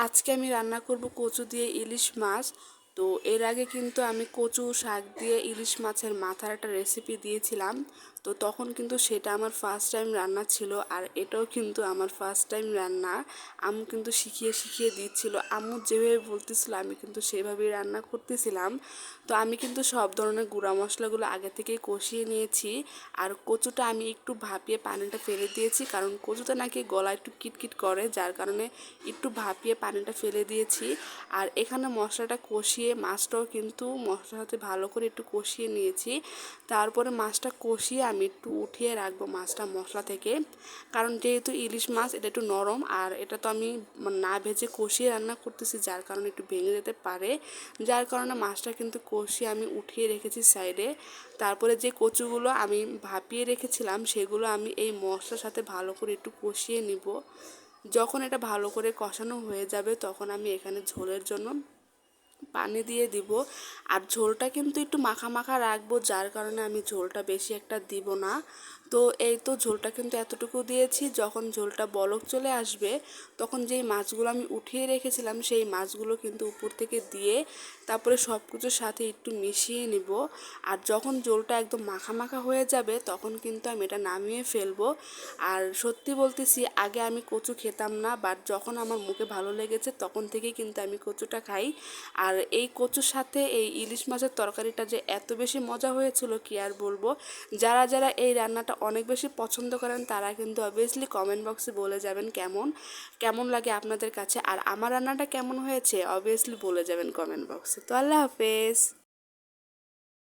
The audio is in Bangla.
আজকে আমি রান্না করব কচু দিয়ে ইলিশ মাছ। তো এর আগে কিন্তু আমি কচু শাক দিয়ে ইলিশ মাছের মাথার একটা রেসিপি দিয়েছিলাম। তো তখন কিন্তু সেটা আমার ফার্স্ট টাইম রান্না ছিল, আর এটাও কিন্তু আমার ফার্স্ট টাইম রান্না। আম্মু কিন্তু শিখিয়ে শিখিয়ে দিচ্ছিল, আম্মু যেভাবে বলতেছিল আমি কিন্তু সেভাবেই রান্না করতেছিলাম। তো আমি কিন্তু সব ধরনের গুঁড়া মশলাগুলো আগে থেকেই কষিয়ে নিয়েছি। আর কচুটা আমি একটু ভাপিয়ে পানিটা ফেলে দিয়েছি, কারণ কচুটা নাকি গলা একটু কিটকিট করে, যার কারণে একটু ভাপিয়ে পানিটা ফেলে দিয়েছি। আর এখানে মশলাটা কষিয়ে মাছটাও কিন্তু মশলার সাথে ভালো করে একটু কষিয়ে নিয়েছি। তারপরে মাছটা কষিয়ে আমি একটু উঠিয়ে রাখবো মাছটা মশলা থেকে, কারণ যেহেতু ইলিশ মাছ এটা একটু নরম, আর এটা তো আমি না ভেজে কষিয়ে রান্না করতেছি, যার কারণে একটু ভেঙে যেতে পারে। যার কারণে মাছটা কিন্তু কষিয়ে আমি উঠিয়ে রেখেছি সাইডে। তারপরে যে কচুগুলো আমি ভাপিয়ে রেখেছিলাম সেগুলো আমি এই মশলার সাথে ভালো করে একটু কষিয়ে নিব। যখন এটা ভালো করে কষানো হয়ে যাবে তখন আমি এখানে ঝোলের জন্য পানি দিয়ে দিব। আর ঝোলটা কিন্তু একটু মাখা মাখা রাখবো, যার কারণে আমি ঝোলটা বেশি একটা দিব না। তো এই তো ঝোলটা কিন্তু এতটুকু দিয়েছি। যখন ঝোলটা বলক চলে আসবে তখন যেই মাছগুলো আমি উঠিয়ে রেখেছিলাম সেই মাছগুলো কিন্তু উপর থেকে দিয়ে তারপরে সব কিছুর সাথে একটু মিশিয়ে নিব। আর যখন ঝোলটা একদম মাখা মাখা হয়ে যাবে তখন কিন্তু আমি এটা নামিয়ে ফেলবো। আর সত্যি বলতেছি, আগে আমি কচু খেতাম না, বাট যখন আমার মুখে ভালো লেগেছে তখন থেকেই কিন্তু আমি কচুটা খাই। আর এই কচুর সাথে এই ইলিশ মাছের তরকারিটা যে এত বেশি মজা হয়েছিল কি আর বলবো। যারা যারা এই রান্নাটা অনেক বেশি পছন্দ করেন তারা কিন্তু অবভিয়াসলি কমেন্ট বক্সে বলে যাবেন কেমন কেমন লাগে আপনাদের কাছে, আর আমার রান্নাটা কেমন হয়েছে অবভিয়াসলি বলে যাবেন কমেন্ট বক্সে। তো আল্লাহ হাফেজ।